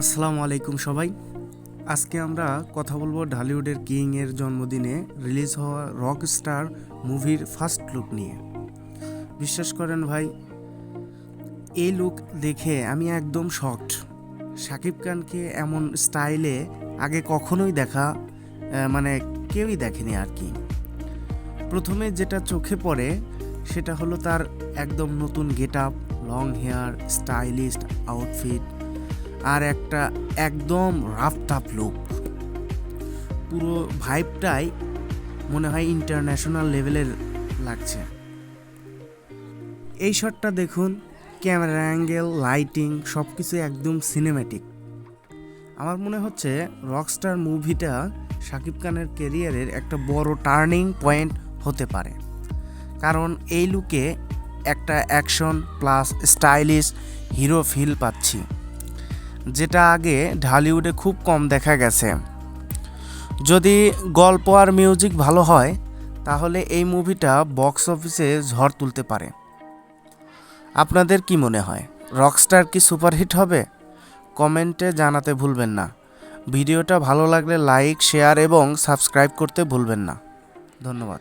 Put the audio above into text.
আসসালামু আলাইকুম সবাই। আজকে আমরা কথা বলবো ঢালিউডের কিং এর জন্মদিনে রিলিজ হওয়া রকস্টার মুভির ফার্স্ট লুক নিয়ে। বিশ্বাস করেন ভাই, এই লুক দেখে আমি একদম শকড। শাকিব খানকে এমন স্টাইলে আগে কখনোই মানে কেউই দেখেনি আর কি। প্রথমে যেটা চোখে পড়ে সেটা হলো তার একদম নতুন get up, long hair, stylist outfit আর একটা একদম রাফ টাফ লুক। পুরো ভাইবটাই মনে হয় ইন্টারন্যাশনাল লেভেলের লাগছে। এই শটটা দেখুন, ক্যামেরা অ্যাঙ্গেল, লাইটিং সব কিছু একদম সিনেম্যাটিক। আমার মনে হচ্ছে রকস্টার মুভিটা শাকিব খানের ক্যারিয়ারের একটা বড় টার্নিং পয়েন্ট হতে পারে, কারণ এই লুকে একটা action plus stylish hero feel পাচ্ছি, যেটা আগে ঢালিউডে খুব কম দেখা গেছে। যদি গল্প আর মিউজিক ভালো হয় তাহলে এই মুভিটা বক্স অফিসে ঝড় তুলতে পারে। আপনাদের কি মনে হয়, রকস্টার কি সুপারহিট হবে? কমেন্টে জানাতে ভুলবেন না। ভিডিওটা ভালো লাগলে লাইক, শেয়ার এবং সাবস্ক্রাইব করতে ভুলবেন না। ধন্যবাদ।